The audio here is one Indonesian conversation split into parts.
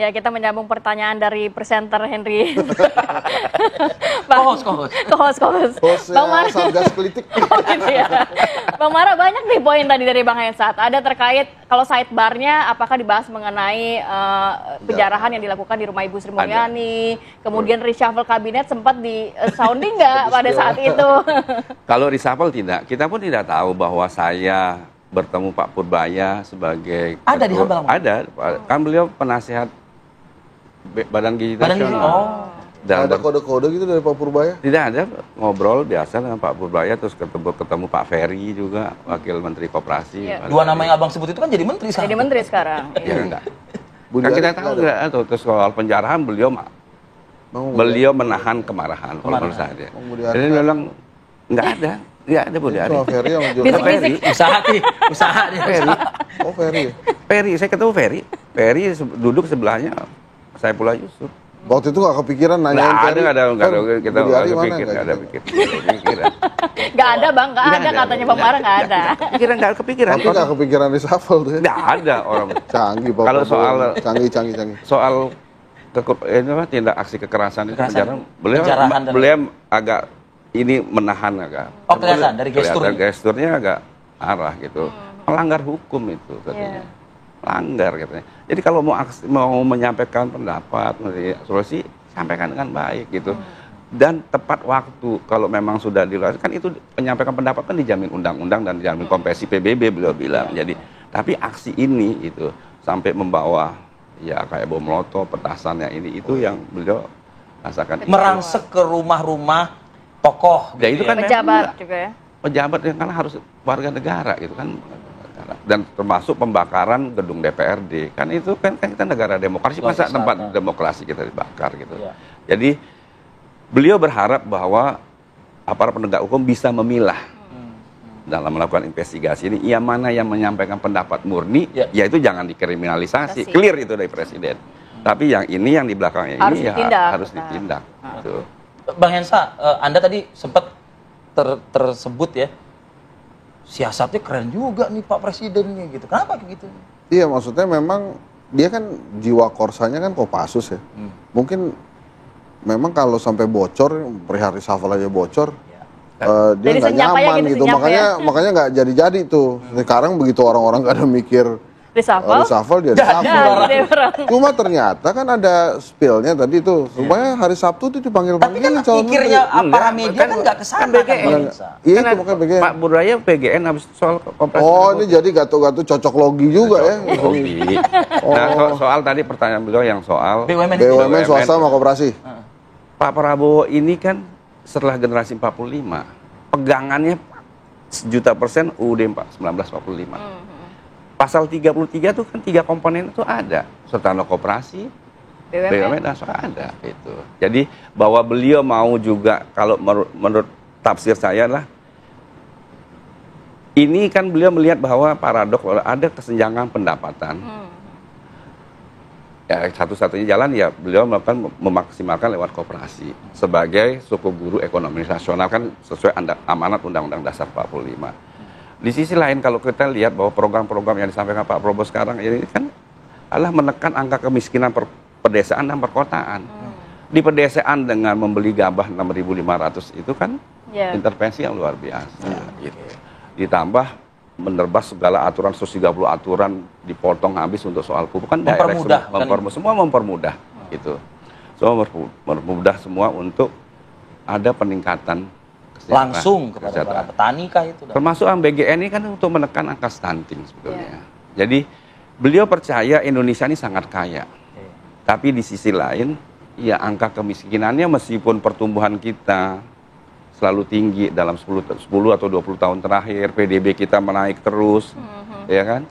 Ya, kita menyambung pertanyaan dari presenter Henry. Kohos. Bang Mara. Satgas Politik. Oh gitu ya. Bang Mara, banyak nih poin tadi dari Bang Hensat. Ada terkait kalau sidebar-nya apakah dibahas mengenai penjarahan yang dilakukan di rumah Ibu Sri Mulyani, kemudian reshuffle kabinet sempat di sounding nggak pada saat itu? Kalau reshuffle tidak, kita pun tidak tahu bahwa saya bertemu Pak Purbaya sebagai Ada di Hambalang? Ada, kan beliau penasihat Badan Gizi Nasional. Dan ada kode-kode gitu dari Pak Purbaya? tidak ada, ngobrol biasa dengan Pak Purbaya, terus ketemu Pak Ferry juga, Wakil Menteri Koperasi. Iya. Dua nama yang abang sebut itu kan jadi menteri sekarang. Jadi menteri sekarang. Ya enggak. Budi Kan kita Ari tahu nggak ada? enggak, terus soal penjarahan beliau menahan kemarahan kalau menurut saya. Bang Budi Ari Jadi nggak ada? bilang enggak ada Budi Ari. Soal Ferry yang Bisik-bisik. Usaha dia. Oh Ferry. Ferry, saya ketemu Ferry duduk sebelahnya Saifullah Yusuf. Waktu itu nggak kepikiran nanyain Ferry. Nggak ada, kita Budi Ari mana? pikir, nggak ada gitu. pikiran. Nggak ada Bang, nggak ada katanya Bang Mara nggak ada. Nggak kepikiran. Tapi nggak kepikiran reshuffle tuh ya? Nggak ada orang. Canggih Pak Kalau Prabowo. Canggih. Soal tindak aksi kekerasan itu Penjarahan dan- beliau agak ini menahan agak. Oh, kelihatan dari Kelihatan gesturnya. gesturnya agak arah gitu. Melanggar hukum itu katanya. Iya. Langgar katanya. Jadi kalau mau menyampaikan pendapat, solusi sampaikan dengan baik gitu. Dan tepat waktu kalau memang sudah dilakukan, kan itu menyampaikan pendapat kan dijamin undang-undang dan dijamin kompresi PBB beliau bilang. Jadi tapi aksi ini itu sampai membawa ya kayak bom molotov, petasan yang ini itu yang beliau rasakan. Merangsek ke rumah-rumah tokoh. Ya itu kan Pejabat memang juga ya. pejabat yang karena harus warga negara gitu kan. Dan termasuk pembakaran gedung DPRD kan itu kan kita negara demokrasi, masa tempat demokrasi kita dibakar gitu. Ya. Jadi beliau berharap bahwa aparat penegak hukum bisa memilah dalam melakukan investigasi ini, yang mana yang menyampaikan pendapat murni, ya itu jangan dikriminalisasi, clear itu dari presiden. Tapi yang ini yang di belakangnya Harus ini ditindak, ya harus ditindak. Gitu. Bang Hensa, Anda tadi sempat tersebut ya, siasatnya keren juga nih Pak Presidennya gitu. Kenapa gitu? Iya, maksudnya memang dia kan jiwa korsanya kan Kopassus ya. Mungkin memang kalau sampai bocor, perihal reshuffle aja bocor, dia Jadi nggak senyap aja nyaman gitu, gitu. senyap ya. Makanya nggak jadi-jadi tuh. Sekarang begitu orang-orang nggak ada mikir reshuffle dia reshuffle. Cuma ternyata kan ada spillnya tadi tuh. Supaya hari Sabtu tuh Tapi kan calon pikirnya menteri. para media kan nggak kesana kan Bang Hensa. Iya Kan itu makanya BGN. Pak Buraya PGN habis soal kompresi. Oh ini jadi gato-gato cocok logi juga ya. Logi. Nah soal tadi pertanyaan beliau yang soal BUMN swasta sama koperasi. Pak Prabowo ini kan setelah generasi 45, pegangannya 1.000.000% UUD 1945. Pasal 33 itu kan 3 komponen itu ada, serta koperasi, BUMN dan swasta ada itu. Jadi bahwa beliau mau juga, kalau menurut tafsir saya lah, ini kan beliau melihat bahwa paradok ada kesenjangan pendapatan. Ya, satu-satunya jalan ya beliau melakukan memaksimalkan lewat koperasi sebagai suku guru ekonomi nasional kan sesuai amanat Undang-Undang Dasar 45. Di sisi lain kalau kita lihat bahwa program-program yang disampaikan Pak Prabowo sekarang ini kan adalah menekan angka kemiskinan pedesaan dan perkotaan. Di pedesaan dengan membeli gabah 6.500 itu kan intervensi yang luar biasa. Gitu. Ditambah menerbas segala aturan, 130 aturan dipotong habis untuk soal pupuk kan semua mempermudah gitu. Semua mempermudah semua untuk ada peningkatan langsung kepada para petani kah itu? Termasuk BGN ini kan untuk menekan angka stunting sebetulnya. Jadi beliau percaya Indonesia ini sangat kaya. Tapi di sisi lain ya angka kemiskinannya meskipun pertumbuhan kita selalu tinggi dalam 10 atau 20 tahun terakhir, PDB kita menaik terus, ya kan?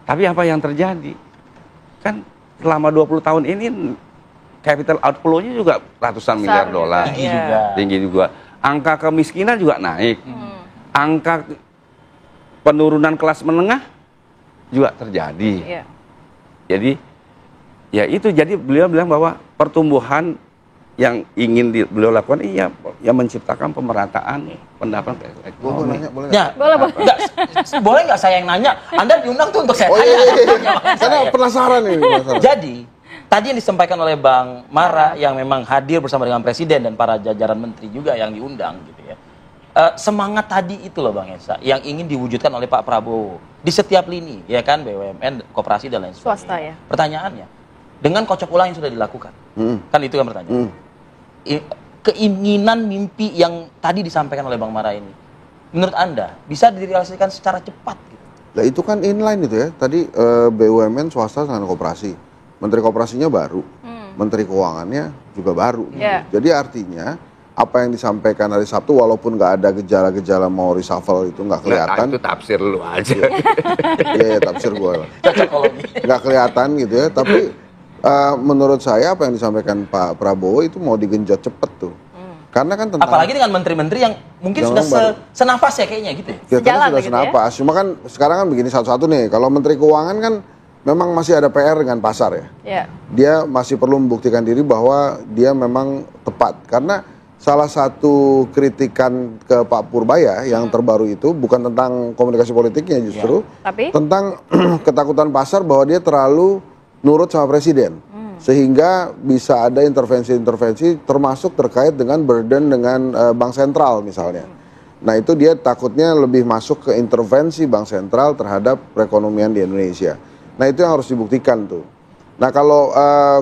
Tapi apa yang terjadi? Kan selama 20 tahun ini capital outflow-nya juga ratusan miliar dolar. Tinggi juga. Angka kemiskinan juga naik. Angka penurunan kelas menengah juga terjadi. Jadi ya itu, jadi beliau bilang bahwa pertumbuhan yang ingin beliau lakukan iya yang menciptakan pemerataan pendapatan ekonomi. Boleh nggak saya yang nanya? Anda diundang tuh untuk saya tanya. Karena penasaran ini. Jadi tadi yang disampaikan oleh Bang Mara yang memang hadir bersama dengan Presiden dan para jajaran menteri juga yang diundang gitu ya. Semangat tadi itu loh Bang Esa yang ingin diwujudkan oleh Pak Prabowo di setiap lini ya kan, BUMN, koperasi dan lain sebagainya. Swasta ya. Pertanyaannya, dengan kocok ulang yang sudah dilakukan, kan itu kan pertanyaan. Keinginan mimpi yang tadi disampaikan oleh Bang Mara ini, menurut Anda bisa direalisasikan secara cepat gitu? Nah itu kan inline itu ya. Tadi BUMN swasta dengan koperasi. Menteri koperasinya baru. Menteri keuangannya juga baru. Yeah. Jadi artinya apa yang disampaikan hari Sabtu walaupun nggak ada gejala-gejala mau reshuffle itu nggak kelihatan. Itu tafsir lu aja. Iya, tafsir gue. Cocokologi. Nggak kelihatan gitu ya. Tapi menurut saya apa yang disampaikan Pak Prabowo itu mau digenjot cepet tuh. Karena kan tentang Apalagi dengan menteri-menteri yang mungkin Yang sudah baru. senafas ya kayaknya gitu ya. kita Sejalan sudah begitu senapas. Cuma kan sekarang kan begini satu-satu nih. Kalau Menteri Keuangan kan memang masih ada PR dengan pasar ya. Ya. Dia masih perlu membuktikan diri bahwa dia memang tepat. Karena salah satu kritikan ke Pak Purbaya yang terbaru itu bukan tentang komunikasi politiknya justru, Tapi? tentang ketakutan pasar bahwa dia terlalu nurut sama presiden. Sehingga bisa ada intervensi-intervensi termasuk terkait dengan burden dengan bank sentral misalnya. Nah itu dia takutnya lebih masuk ke intervensi bank sentral terhadap perekonomian di Indonesia. Nah itu yang harus dibuktikan tuh. Nah kalau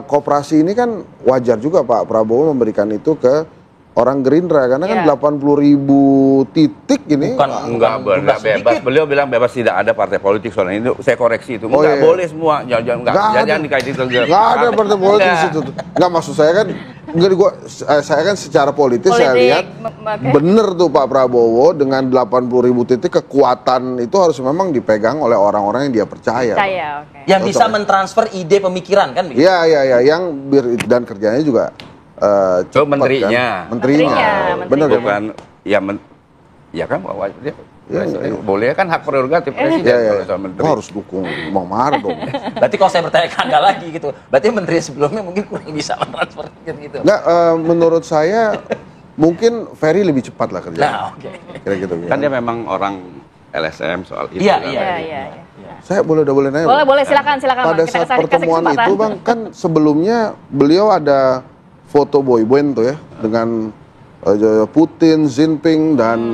koperasi ini kan wajar juga Pak Prabowo memberikan itu ke orang Gerindra karena kan Iya. 80.000 titik ini. Enggak tugas bebas. sedikit. Beliau bilang bebas, tidak ada partai politik soalnya itu. Saya koreksi itu. Oh, Enggak iya. boleh semua. Jangan dikaitin ke Nggak ada partai politik di situ. Nggak, maksud saya kan saya kan secara politis saya Politik, lihat bener tuh Pak Prabowo dengan 80.000 titik kekuatan itu harus memang dipegang oleh orang-orang yang dia percaya. Percaya, oke. Yang bisa Cocok. mentransfer ide pemikiran kan begitu. Iya, yang dan kerjanya juga cepat, menterinya. kan? Menterinya. Bener kan? Bukan ya kan dia boleh kan hak prerogatif presiden kalau soal menteri. Harus dukung Bang Mara dong. Berarti kalau saya bertanya ke Anda lagi gitu, berarti menteri sebelumnya mungkin kurang bisa mentransfer gitu. Nggak, menurut saya mungkin Ferry lebih cepat lah kerjanya. Nah, oke. Kira gitu. Kan dia memang orang LSM soal itu. Iya, kan. Iya. Saya boleh nanya. Bang? Boleh, silakan. Pada Bang. Kita saat kasih pertemuan kesempatan. itu Bang, kan sebelumnya beliau ada foto boyband tuh ya dengan Putin, Jinping dan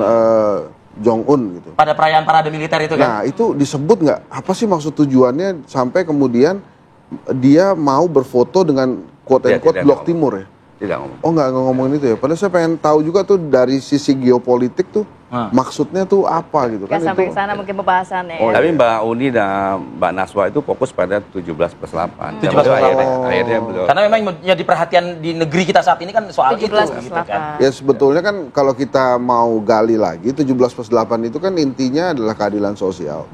Jong Un gitu. Pada perayaan parade militer itu kan. Nah itu disebut nggak? Apa sih maksud tujuannya sampai kemudian dia mau berfoto dengan quote and quote Tidak Blok ngomong. Timur ya? Tidak ngomong. Oh nggak ngomongin itu ya? Padahal saya pengen tahu juga tuh dari sisi geopolitik tuh maksudnya tuh apa gitu kan? Nggak sampai ke sana mungkin pembahasannya. Oh, ya. Tapi Mbak Uni dan Mbak Naswa itu fokus pada 17+8. 17+8. Akhirnya beliau. Karena memang yang menjadi perhatian di negeri kita saat ini kan soal itu 17+8. gitu kan. Ya sebetulnya kan kalau kita mau gali lagi 17+8 itu kan intinya adalah keadilan sosial.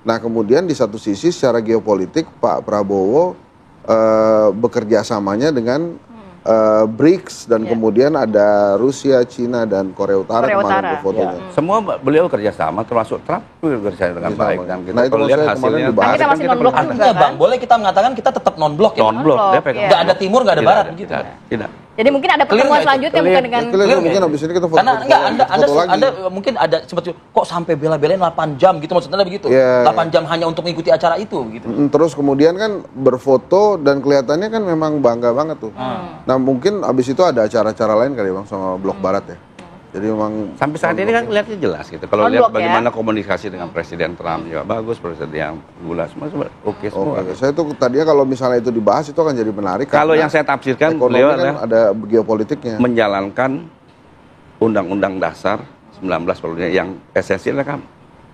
Nah kemudian di satu sisi secara geopolitik Pak Prabowo bekerja samanya dengan BRICS dan kemudian ada Rusia, Cina dan Korea Utara Korea kemarin Utara. tuh fotonya. Semua beliau kerjasama, termasuk Trump bekerja dengan Kerjasama. baik. Dan kita Nah, itu kalau lihat maksudnya kemarin hasilnya. dibahas. Kan kita masih non-blok juga. Artinya Bang, boleh kita mengatakan kita tetap non-blok ya? Non-blok, dia pegang. Iya. Nggak ada timur, nggak ada Tidak barat ada, begitu. Tidak. Jadi mungkin ada Clear pertemuan nggak itu? selanjutnya Clear. bukan dengan Clear, Clear mungkin nggak? abis ini kita foto, Karena enggak foto lagi. Anda mungkin ada sempat kok sampai bela-belain 8 jam gitu maksudnya begitu. Iya. 8 jam hanya untuk mengikuti acara itu gitu. Terus kemudian kan berfoto dan kelihatannya kan memang bangga banget tuh. Nah mungkin abis itu ada acara-acara lain kali Bang sama Blok Barat ya. Jadi memang Sampai saat ini kan lihatnya jelas gitu. Kalau Non-blok lihat ya. bagaimana komunikasi dengan Presiden Trump juga bagus, Presiden yang gula semua oke semua. Oke, saya tuh tadinya kalau misalnya itu dibahas itu akan jadi menarik. Kalau karena yang saya tafsirkan ekonomi beliau kan adalah ada geopolitiknya. menjalankan Undang-Undang Dasar 1945 yang esensialnya kan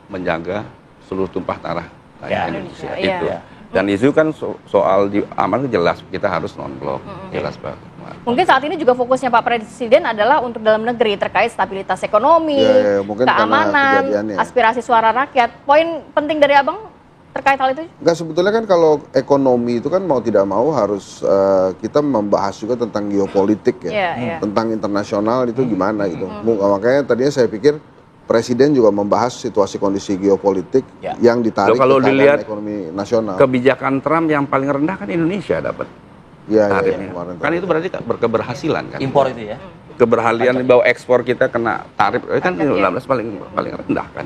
menjaga seluruh tumpah darah Ya, Indonesia Indonesia, itu. iya. Dan isu kan soal di aman jelas kita harus non-blok, jelas banget. Mungkin saat ini juga fokusnya Pak Presiden adalah untuk dalam negeri terkait stabilitas ekonomi, Ya, mungkin karena keamanan, kejadiannya. aspirasi suara rakyat. Poin penting dari Abang terkait hal itu? Enggak, sebetulnya kan kalau ekonomi itu kan mau tidak mau harus kita membahas juga tentang geopolitik ya. Iya, iya. Tentang internasional itu gimana gitu. Makanya tadinya saya pikir Presiden juga membahas situasi kondisi geopolitik Ya. yang ditarik Loh, kalau ke keadaan dilihat ekonomi nasional. Kebijakan Trump yang paling rendah kan Indonesia dapat Iya, tarifnya. kemarin Kan itu berarti berkeberhasilan kan. Impor itu ya. Keberhasilan bahwa ekspor kita kena tarif kan 19 paling rendah kan.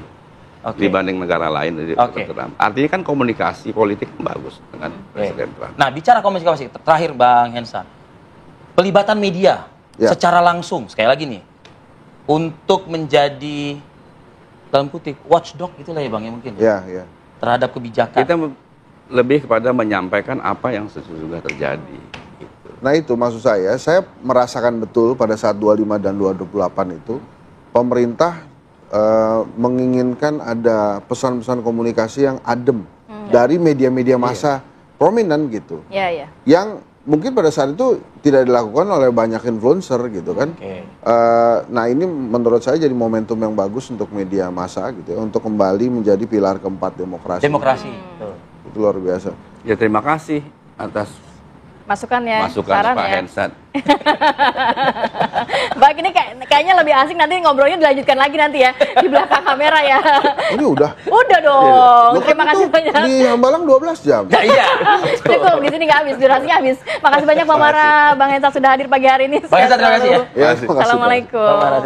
dibanding negara lain. Oke. Artinya kan komunikasi politik bagus dengan Presiden Trump. Nah, bicara komunikasi, terakhir Bang Hensa. Pelibatan media Ya. secara langsung, sekali lagi nih, untuk menjadi, dalam kutip, watchdog itulah ya Bang, ya mungkin. Ya, ya. Terhadap kebijakan. Kita lebih kepada menyampaikan apa yang sesungguhnya terjadi. Gitu. Nah itu maksud saya merasakan betul pada saat 25 dan 228 itu, pemerintah menginginkan ada pesan-pesan komunikasi yang adem dari media-media massa prominent gitu. Iya, iya. Yang mungkin pada saat itu tidak dilakukan oleh banyak influencer gitu kan. Oke. Nah ini menurut saya jadi momentum yang bagus untuk media massa gitu ya, untuk kembali menjadi pilar keempat demokrasi. Demokrasi. Tuh. Itu luar biasa. Ya terima kasih atas Masukan ya, masukan saran Pak ya. Hensan. Baik, ini kayaknya lebih asik nanti ngobrolnya dilanjutkan lagi nanti ya di belakang kamera ya. Ini udah. Udah dong. Loh, kan Terima kasih itu banyak. Di Hambalang 12 jam. Ya, iya. Cukup, di sini nggak habis, durasinya habis. Makasih banyak Bang Mara, Bang Hensa sudah hadir pagi hari ini. Bang Hensa, terima kasih ya. Ya, terima kasih, Pak. Assalamualaikum. Bang Mara, terima